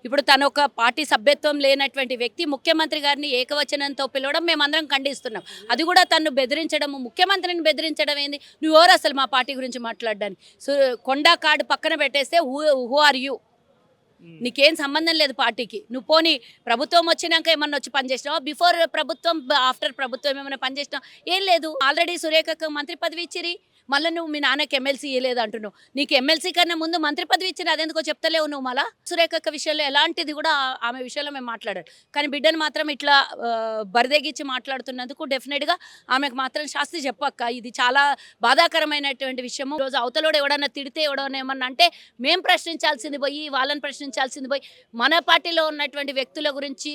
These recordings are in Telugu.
ఇప్పుడు తను ఒక పార్టీ సభ్యత్వం లేనటువంటి వ్యక్తి ముఖ్యమంత్రి గారిని ఏకవచనంతో పిలవడం మేమందరం ఖండిస్తున్నాం. అది కూడా తను బెదిరించడము, ముఖ్యమంత్రిని బెదిరించడం ఏంది? నువ్వెవరు అసలు మా పార్టీ గురించి మాట్లాడడానికి? సో కొండా కార్డు పక్కన పెట్టేస్తే హూ ఆర్ యూ? నీకేం సంబంధం లేదు పార్టీకి. నువ్వు పోనీ ప్రభుత్వం వచ్చినాక ఏమన్నా వచ్చి పనిచేసినావా? బిఫోర్ ప్రభుత్వం, ఆఫ్టర్ ప్రభుత్వం ఏమైనా పనిచేసినావు? ఏం లేదు. ఆల్రెడీ సురేఖకు మంత్రి పదవి ఇచ్చిరి. మళ్ళీ నువ్వు మీ నాన్నకి ఎమ్మెల్సీ ఇవ్వలేదు అంటున్నావు. నీకు ఎమ్మెల్సీ కన్నా ముందు మంత్రి పదవి ఇచ్చిన అదెందుకో చెప్తలేవు నువ్వు. మళ్ళా సురేఖక్క విషయంలో ఎలాంటిది కూడా ఆమె విషయంలో మేము మాట్లాడాలి. కానీ బిడ్డను మాత్రం ఇట్లా బరిదెగించి మాట్లాడుతున్నందుకు డెఫినెట్గా ఆమెకు మాత్రం శాస్త్రి చెప్పక్క. ఇది చాలా బాధాకరమైనటువంటి విషయము. రోజు అవతలోడు ఎవడన్నా తిడితే, ఎవడన్నా ఏమన్నా అంటే మేము ప్రశ్నించాల్సింది పోయి, వాళ్ళని ప్రశ్నించాల్సింది పోయి, మన పార్టీలో ఉన్నటువంటి వ్యక్తుల గురించి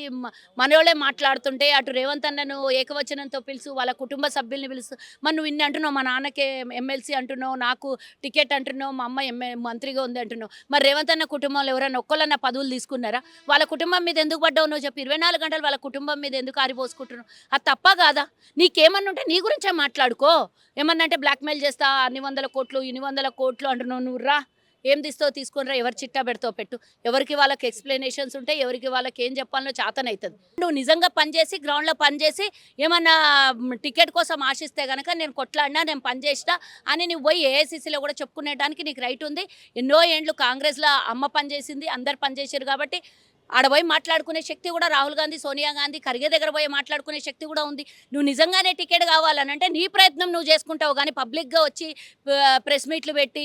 మనోళ్ళే మాట్లాడుతుంటే అటు రేవంత్ అన్నను ఏకవచనంతో పిలుసు, వాళ్ళ కుటుంబ సభ్యుల్ని పిలుస్తూ, మరి నువ్వు ఇన్ని అంటున్నావు, మా నాన్నకే ఎమ్మెల్సీ అంటున్నావు, నాకు టికెట్ అంటున్నావు, మా అమ్మ మంత్రిగా ఉంది అంటున్నావు. మరి రేవంత్ అన్న కుటుంబంలో ఎవరైనా ఒక్కళ్ళన్న పదవులు తీసుకున్నారా? వాళ్ళ కుటుంబం మీద ఎందుకు పడ్డావు నువ్వు చెప్పి? 24 గంటలు వాళ్ళ కుటుంబం మీద ఎందుకు ఆరిపోసుకుంటున్నావు? అది తప్ప కాదా? నీకేమన్నా ఉంటే నీ గురించే మాట్లాడుకో. ఏమన్నా అంటే బ్లాక్మెయిల్ చేస్తా, అన్ని వందల కోట్లు, ఇన్ని వందల కోట్లు అంటున్నావు. నువ్వు రా, ఏం తీస్తావు తీసుకొని రా, ఎవరు చిట్టా పెడతావు పెట్టు. ఎవరికి వాళ్ళకి ఎక్స్ప్లెనేషన్స్ ఉంటాయి, ఎవరికి వాళ్ళకి ఏం చెప్పాలనో చేతనవుతుంది. నువ్వు నిజంగా పనిచేసి, గ్రౌండ్లో పనిచేసి ఏమన్నా టికెట్ కోసం ఆశిస్తే కనుక నేను కొట్లాడినా, నేను పనిచేసినా అని నువ్వు పోయి ఏఐసీసీలో కూడా చెప్పుకునేటానికి నీకు రైట్ ఉంది. ఎన్నో ఏండ్లు కాంగ్రెస్లో అమ్మ పనిచేసింది, అందరు పనిచేసారు కాబట్టి ఆడ పోయి మాట్లాడుకునే శక్తి కూడా రాహుల్ గాంధీ, సోనియా గాంధీ, ఖర్గే దగ్గర పోయి మాట్లాడుకునే శక్తి కూడా ఉంది. నువ్వు నిజంగానే టికెట్ కావాలనంటే నీ ప్రయత్నం నువ్వు చేసుకుంటావు. కానీ పబ్లిక్గా వచ్చి ప్రెస్ మీట్లు పెట్టి,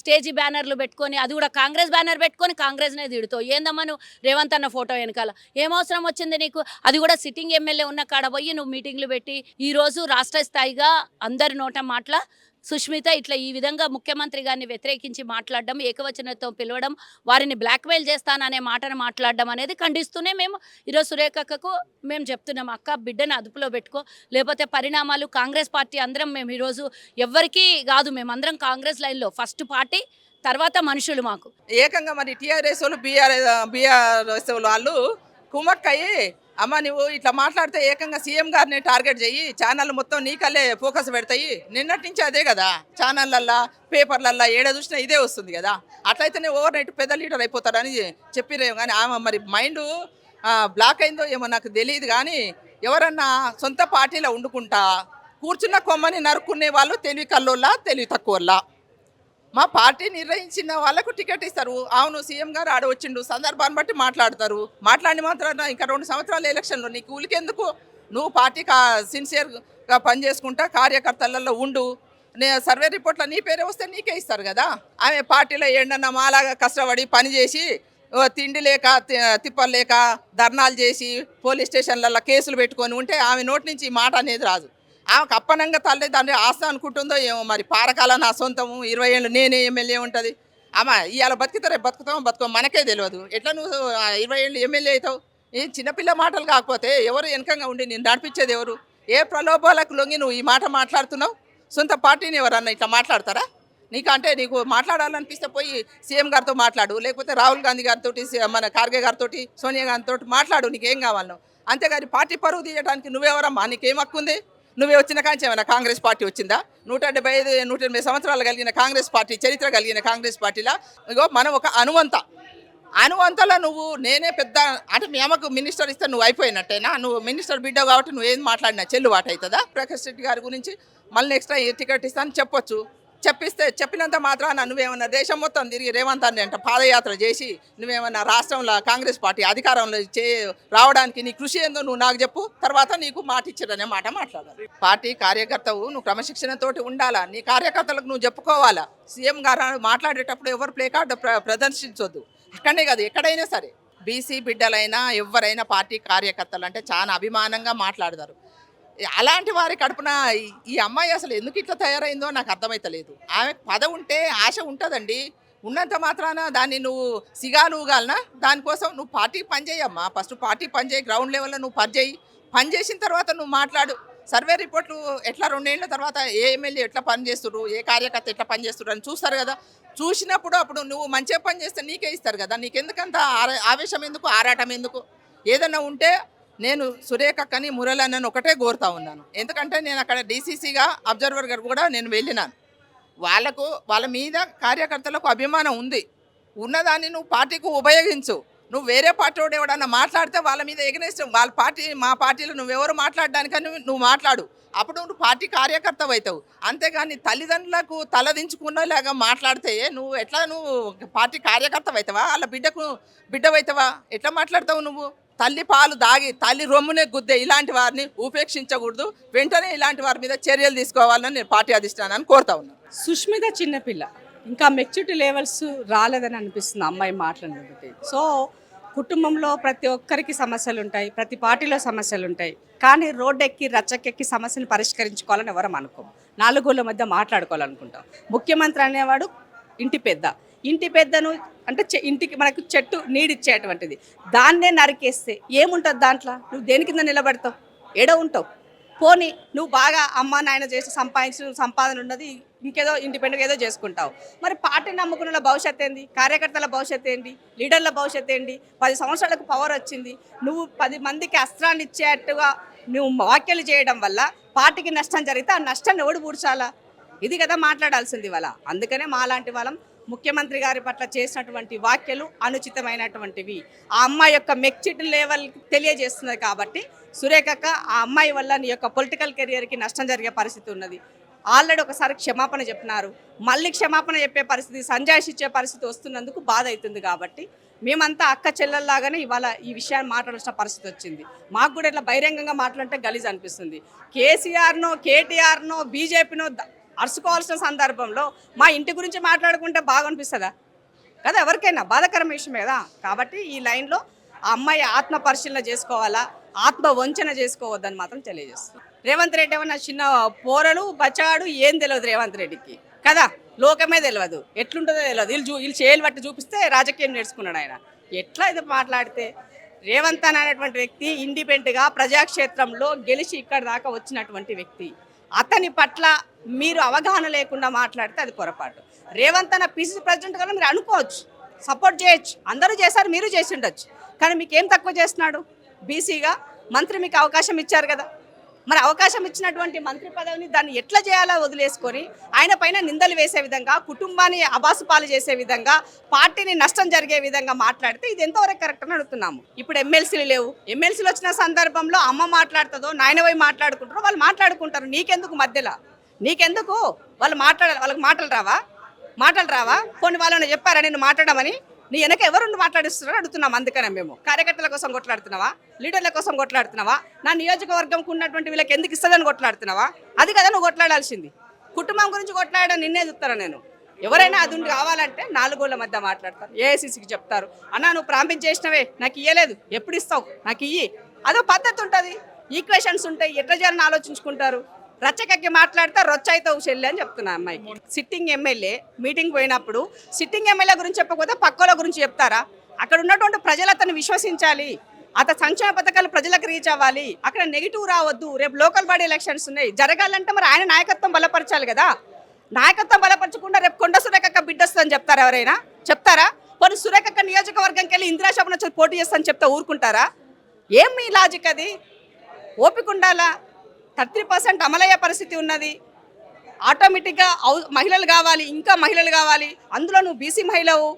స్టేజీ బ్యానర్లు పెట్టుకొని, అది కూడా కాంగ్రెస్ బ్యానర్ పెట్టుకొని కాంగ్రెస్నే తిడుతావు. ఏందమ్మా నువ్వు రేవంత్ అన్న ఫోటో వెనకాల ఏం అవసరం వచ్చింది నీకు? అది కూడా సిట్టింగ్ ఎమ్మెల్యే ఉన్న కాడ పోయి నువ్వు మీటింగ్లు పెట్టి, ఈరోజు రాష్ట్ర స్థాయిగా అందరి నోట మాటల సుష్మిత ఇట్లా ఈ విధంగా ముఖ్యమంత్రి గారిని వ్యతిరేకించి మాట్లాడడం, ఏకవచనంతో పిలవడం, వారిని బ్లాక్మెయిల్ చేస్తాననే మాటను మాట్లాడడం అనేది ఖండిస్తూనే మేము ఈరోజు సురేఖకు మేము చెప్తున్నాం, అక్క బిడ్డను అదుపులో పెట్టుకో, లేకపోతే పరిణామాలు కాంగ్రెస్ పార్టీ అందరం మేము ఈరోజు ఎవ్వరికీ కాదు, మేమందరం కాంగ్రెస్ లైన్లో ఫస్ట్ పార్టీ, తర్వాత మనుషులు మాకు. ఏకంగా మరి టీఆర్ఎస్ వాళ్ళు బీఆర్ఎస్ వాళ్ళు కుమ్మక్కయ్యి, అమ్మ నువ్వు ఇట్లా మాట్లాడితే ఏకంగా సీఎం గారిని టార్గెట్ చెయ్యి, ఛానల్ మొత్తం నీకల్లే ఫోకస్ పెడతాయి. నిన్నటి నుంచి అదే కదా, ఛానళ్ళల్లో పేపర్లల్లో ఏడ చూసినా ఇదే వస్తుంది కదా. అట్లయితేనే ఓవర్ నైట్ పెద్ద లీడర్ అయిపోతారని చెప్పిరేమో. కానీ ఆమె మరి మైండ్ బ్లాక్ అయిందో ఏమో నాకు తెలియదు. కానీ ఎవరన్నా సొంత పార్టీలో వండుకుంటా కూర్చున్న కొమ్మని నరుక్కునే వాళ్ళు తెలివి కల్లోళ్ళ, తెలివి తక్కువల్లా. మా పార్టీ నిర్ణయించిన వాళ్ళకు టికెట్ ఇస్తారు. అవును సీఎం గారు ఆడ వచ్చిండు, సందర్భాన్ని బట్టి మాట్లాడతారు. మాట్లాడిన మాత్రం ఇంకా 2 సంవత్సరాల ఎలక్షన్లో నీకు ఊలికెందుకు? నువ్వు పార్టీ సిన్సియర్గా పనిచేసుకుంటా కార్యకర్తలలో ఉండు. సర్వే రిపోర్ట్లో నీ పేరే వస్తే నీకే ఇస్తారు కదా. ఆమె పార్టీలో ఏంటన్నా మాలాగా కష్టపడి పనిచేసి తిండి లేక తిప్పలు లేక ధర్నాలు చేసి పోలీస్ స్టేషన్లలో కేసులు పెట్టుకొని ఉంటే ఆమె నోటి నుంచి ఈ మాట అనేది రాదు. ఆమెకు అప్పనంగా తల్లి దాన్ని ఆస్తి అనుకుంటుందో ఏమో. మరి పారకాల నా సొంతము, 20 ఏళ్ళు నేనే ఎమ్మెల్యే ఉంటుంది. ఆమె ఇవాళ బతుకుతారే బతుకుతామో మనకే తెలియదు. ఎట్లా నువ్వు 20 ఏళ్ళు ఎమ్మెల్యే అవుతావు? ఈ చిన్నపిల్ల మాటలు కాకపోతే ఎవరు వెనకంగా ఉండి నేను నడిపించేది ఎవరు? ఏ ప్రలోభాలకు లొంగి నువ్వు ఈ మాట మాట్లాడుతున్నావు? సొంత పార్టీని ఎవరన్నా ఇట్లా మాట్లాడతారా? నీకు మాట్లాడాలనిపిస్తే పోయి సీఎం గారితో మాట్లాడు, లేకపోతే రాహుల్ గాంధీ గారితో, మన ఖార్గే గారితో, సోనియా గాంధీతో మాట్లాడు, నీకేం కావాలను. అంతేగాని పార్టీ పరువు తీయడానికి నువ్వెవరమ్మా? నీకేం హక్కు ఉంది? నువ్వే వచ్చిన కాంచి ఏమైనా కాంగ్రెస్ పార్టీ వచ్చిందా? 175, 180 సంవత్సరాలు కలిగిన కాంగ్రెస్ పార్టీ, చరిత్ర కలిగిన కాంగ్రెస్ పార్టీలో ఇగో మనం ఒక అనువంతలో నువ్వు నేనే పెద్ద అంటే మీ అమ్మకు మినిస్టర్ ఇస్తే నువ్వు అయిపోయినట్టేనా? నువ్వు మినిస్టర్ బిడ్డ కాబట్టి నువ్వు ఏం మాట్లాడినా చెల్లుబాటు అవుతుందా? ప్రకాష్ రెడ్డి గారి గురించి మళ్ళీ నెక్స్ట్ టైం టికెట్ ఇస్తాను చెప్పొచ్చు. చెప్పినంత మాత్రాన నువ్వేమన్నా దేశం మొత్తం తిరిగి రేవంత్ అన్ని అంట పాదయాత్ర చేసి నువ్వేమన్నా రాష్ట్రంలో కాంగ్రెస్ పార్టీ అధికారంలో రావడానికి నీ కృషి ఏందో నువ్వు నాకు చెప్పు. తర్వాత నీకు మాట ఇచ్చారనే మాట మాట్లాడాలి. పార్టీ కార్యకర్తవు నువ్వు క్రమశిక్షణతోటి ఉండాలా. నీ కార్యకర్తలకు నువ్వు చెప్పుకోవాలా. సీఎం గారు మాట్లాడేటప్పుడు ఎవరు ప్లే కార్డు ప్రదర్శించొద్దు. అక్కడనే కాదు ఎక్కడైనా సరే బీసీ బిడ్డలైనా ఎవరైనా పార్టీ కార్యకర్తలు అంటే చాలా అభిమానంగా మాట్లాడతారు. అలాంటి వారి కడుపున ఈ అమ్మాయి అసలు ఎందుకు ఇట్లా తయారైందో నాకు అర్థమైతలేదు. ఆమె పదవి ఉంటే ఆశ ఉంటుందండి. ఉన్నంత మాత్రాన దాన్ని నువ్వు సిగాలు ఊగాలనా? దానికోసం నువ్వు పార్టీకి పనిచేయమ్మా. ఫస్ట్ పార్టీ పనిచేయి, గ్రౌండ్ లెవెల్లో నువ్వు పనిచేసిన తర్వాత నువ్వు మాట్లాడు. సర్వే రిపోర్ట్లు ఎట్లా 2 ఏళ్ల తర్వాత ఏ ఎమ్మెల్యే ఎట్లా పనిచేస్తున్నారు, ఏ కార్యకర్త ఎట్లా పనిచేస్తున్నారు అని చూస్తారు కదా. చూసినప్పుడు అప్పుడు నువ్వు మంచిగా పనిచేస్తే నీకే ఇస్తారు కదా. నీకెందుకంత ఆవేశం ఎందుకు, ఆరాటం ఎందుకు? ఏదన్నా ఉంటే నేను సురేఖక్కని మురళన్నను ఒకటే కోరుతా ఉన్నాను. ఎందుకంటే నేను అక్కడ డీసీసీగా అబ్జర్వర్ గారు కూడా నేను వెళ్ళినాను. వాళ్ళ మీద కార్యకర్తలకు అభిమానం ఉంది. ఉన్నదాన్ని నువ్వు పార్టీకి ఉపయోగించు. నువ్వు వేరే పార్టీ వాడు ఎవడన్నా మాట్లాడితే వాళ్ళ మీద ఎగనెస్ట్ వాళ్ళ పార్టీ మా పార్టీలో నువ్వెవరు మాట్లాడడానికని నువ్వు మాట్లాడు. అప్పుడు నువ్వు పార్టీ కార్యకర్త అవుతావు. అంతేగాని తల్లిదండ్రులకు తలదించుకునేలాగా మాట్లాడితే నువ్వు పార్టీ కార్యకర్త అవుతావా? వాళ్ళ బిడ్డ అవుతావా? ఎట్లా మాట్లాడతావు నువ్వు? తల్లి పాలు దాగి తల్లి రొమ్మునే గుద్దే ఇలాంటి వారిని ఉపేక్షించకూడదు. వెంటనే ఇలాంటి వారి మీద చర్యలు తీసుకోవాలని నేను పార్టీ అధిష్టానాన్ని కోరుతా ఉన్నాను. సుష్మిత చిన్నపిల్ల, ఇంకా మెచ్యూరిటీ లెవెల్స్ రాలేదని అనిపిస్తుంది అమ్మాయి మాట్లాడినట్టు. సో కుటుంబంలో ప్రతి ఒక్కరికి సమస్యలు ఉంటాయి, ప్రతి పార్టీలో సమస్యలు ఉంటాయి. కానీ రోడ్డెక్కి రచ్చకెక్కి సమస్యను పరిష్కరించుకోవాలని ఎవరం అనుకోం. నాలుగోళ్ళ మధ్య మాట్లాడుకోవాలనుకుంటాం. ముఖ్యమంత్రి అనేవాడు ఇంటి పెద్దను అంటే ఇంటికి మనకు చెట్టు నీడిచ్చేటువంటిది. దాన్నే నరికేస్తే ఏముంటుంది దాంట్లో? నువ్వు దేని కింద నిలబడతావు? ఏడ ఉంటావు? పోనీ నువ్వు బాగా అమ్మ నాయన చేసి సంపాదించిన సంపాదన ఉన్నది, ఇంకేదో ఇండిపెండెంట్గా ఏదో చేసుకుంటావు. మరి పార్టీని నమ్ముకున్న భవిష్యత్ ఏంది? కార్యకర్తల భవిష్యత్ ఏంటి? లీడర్ల భవిష్యత్ ఏంటి? 10 సంవత్సరాలకు పవర్ వచ్చింది, నువ్వు 10 మందికి అస్త్రాన్ని ఇచ్చేట్టుగా నువ్వు వ్యాఖ్యలు చేయడం వల్ల పార్టీకి నష్టం జరిగితే ఆ నష్టాన్ని ఎవడు పూడ్చాలా? ఇది కదా మాట్లాడాల్సింది ఇవాళ. అందుకనే మాలాంటి వాళ్ళం ముఖ్యమంత్రి గారి పట్ల చేసినటువంటి వ్యాఖ్యలు అనుచితమైనటువంటివి. ఆ అమ్మాయి యొక్క మెచ్యూరిటీ లెవెల్ తెలియజేస్తున్నది. కాబట్టి సురేఖక్క, ఆ అమ్మాయి వల్ల నీ యొక్క పొలిటికల్ కెరియర్కి నష్టం జరిగే పరిస్థితి ఉన్నది. ఆల్రెడీ ఒకసారి క్షమాపణ చెప్పినారు, మళ్ళీ క్షమాపణ చెప్పే పరిస్థితి, సంజాయిషి ఇచ్చే పరిస్థితి వస్తున్నందుకు బాధ అవుతుంది. కాబట్టి మేమంతా అక్క చెల్లెల్లాగానే ఇవాళ ఈ విషయాన్ని మాట్లాడాల్సిన పరిస్థితి వచ్చింది. మాకు కూడా ఇట్లా బహిరంగంగా మాట్లాడితే గలీజ్ అనిపిస్తుంది. కేసీఆర్నో కేటీఆర్నో బీజేపీనో అరుచుకోవాల్సిన సందర్భంలో మా ఇంటి గురించి మాట్లాడుకుంటే బాగా అనిపిస్తుందా? కదా, ఎవరికైనా బాధాకరం విషయమే కదా. కాబట్టి ఈ లైన్లో ఆ అమ్మాయి ఆత్మ పరిశీలన చేసుకోవాలా, ఆత్మ వంచన చేసుకోవద్దని మాత్రం తెలియజేస్తుంది. రేవంత్ రెడ్డి ఏమన్నా చిన్న పోరలు బచ్చాడు ఏం తెలియదు రేవంత్ రెడ్డికి కదా, లోకమే తెలియదు, ఎట్లుంటుందో తెలియదు. వీళ్ళు చేయలు బట్టి చూపిస్తే రాజకీయం నేర్చుకున్నాడు ఆయన. ఎట్లా ఇది మాట్లాడితే? రేవంత్ అనేటువంటి వ్యక్తి ఇండిపెండెంట్గా ప్రజాక్షేత్రంలో గెలిచి ఇక్కడి దాకా వచ్చినటువంటి వ్యక్తి. అతని పట్ల మీరు అవగాహన లేకుండా మాట్లాడితే అది పొరపాటు. రేవంత్ అన్న పీసీసీ ప్రెసిడెంట్ కదా మీరు అనుకోవచ్చు, సపోర్ట్ చేయొచ్చు, అందరూ చేశారు, మీరు చేసి ఉండొచ్చు. కానీ మీకేం తక్కువ చేస్తున్నాడు? బీసీగా మంత్రి మీకు అవకాశం ఇచ్చారు కదా, మరి అవకాశం ఇచ్చినటువంటి మంత్రి పదవిని దాన్ని ఎట్లా చేయాలో వదిలేసుకొని ఆయన పైన నిందలు వేసే విధంగా, కుటుంబాన్ని అబాసుపాలు చేసే విధంగా, పార్టీని నష్టం జరిగే విధంగా మాట్లాడితే ఇది ఎంతవరకు కరెక్ట్ అని అడుగుతున్నాము. ఇప్పుడు ఎమ్మెల్సీలు లేవు. ఎమ్మెల్సీలు వచ్చిన సందర్భంలో అమ్మ మాట్లాడుతుందో నాయన పోయి మాట్లాడుకుంటారో వాళ్ళు మాట్లాడుకుంటారు. నీకెందుకు మధ్యలో? నీకెందుకు? వాళ్ళు మాట్లాడాలి. వాళ్ళకి మాటలు రావా? కొన్ని వాళ్ళని చెప్పారా నేను మాట్లాడమని? నీ వెనక ఎవరు మాట్లాడిస్తున్నారో అడుగుతున్నాం. అందుకనే మేము కార్యకర్తల కోసం కొట్లాడుతున్నావా, లీడర్ల కోసం కొట్లాడుతున్నావా, నా నియోజకవర్గంకు ఉన్నటువంటి వీళ్ళకి ఎందుకు ఇస్తుందని కొట్లాడుతున్నావా? అది కదా నువ్వు కొట్లాడాల్సింది. కుటుంబం గురించి కొట్లాడడం నిన్నే చూస్తాను నేను. ఎవరైనా అది కావాలంటే నాలుగోళ్ళ మధ్య మాట్లాడతారు, ఏఐసీసీకి చెప్తారు, అన్నా నువ్వు ప్రారంభించేసినవే నాకు ఇయ్యలేదు, ఎప్పుడు ఇస్తావు, నాకు ఇయ్యి. అదో పద్ధతి ఉంటుంది, ఈక్వేషన్స్ ఉంటాయి, ఎట్లా చేయాలని ఆలోచించుకుంటారు. రచ్చకెక్కి మాట్లాడితే రొచ్చైతావు చెల్లి అని చెప్తున్నా అమ్మాయికి. సిట్టింగ్ ఎమ్మెల్యే మీటింగ్ పోయినప్పుడు సిట్టింగ్ ఎమ్మెల్యే గురించి చెప్పకపోతే పక్కల గురించి చెప్తారా? అక్కడ ఉన్నటువంటి ప్రజలు అతను విశ్వసించాలి, అతని సంక్షేమ పథకాలు ప్రజలకు రీచ్ అవ్వాలి, అక్కడ నెగిటివ్ రావద్దు. రేపు లోకల్ బాడీ ఎలక్షన్స్ ఉన్నాయి, జరగాలంటే మరి ఆయన నాయకత్వం బలపరచాలి కదా. నాయకత్వం బలపరచకుండా రేపు కొండ సురేఖక్క బిడ్డ వస్తుందని చెప్తారా? ఎవరైనా చెప్తారా? కొన్ని సురేఖక్క నియోజకవర్గంకి వెళ్ళి ఇందిరాశోభన పోటీ చేస్తానని చెప్తే ఊరుకుంటారా? ఏం మీ లాజిక్ అది? ఓపిక ఉండాలా. 30% అమలయ్యే పరిస్థితి ఉన్నది. ఆటోమేటిక్గా మహిళలు కావాలి, ఇంకా మహిళలు కావాలి, అందులో నువ్వు బీసీ మహిళవు,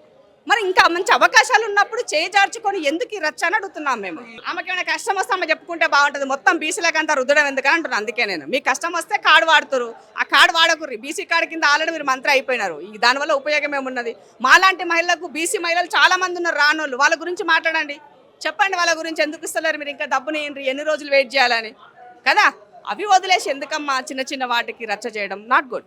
మరి ఇంకా మంచి అవకాశాలు ఉన్నప్పుడు చేజార్చుకొని ఎందుకు ఈ రచ్చ అని అడుగుతున్నాం మేము. ఆమెకి ఏమైనా కష్టం వస్తే ఆమె చెప్పుకుంటే బాగుంటుంది, మొత్తం బీసీలకంతా రుద్దడం ఎందుకని అంటున్నాను. అందుకే నేను మీ కష్టం వస్తే కార్డు వాడుతారు, ఆ కార్డు వాడకుర్రి. బీసీ కార్డు కింద ఆల్రెడీ మీరు మంత్రి అయిపోయినారు, దానివల్ల ఉపయోగం ఏమున్నది? మాలాంటి మహిళలకు బీసీ మహిళలు చాలా మంది ఉన్నారు రానోళ్ళు, వాళ్ళ గురించి మాట్లాడండి, చెప్పండి. వాళ్ళ గురించి ఎందుకు ఇస్తలేరు మీరు? ఇంకా డబ్బుని ఎన్ని రోజులు వెయిట్ చేయాలని కదా. అవి వదిలేసి ఎందుకమ్మా చిన్న చిన్న వాటికి రచ్చ చేయడం? Not good.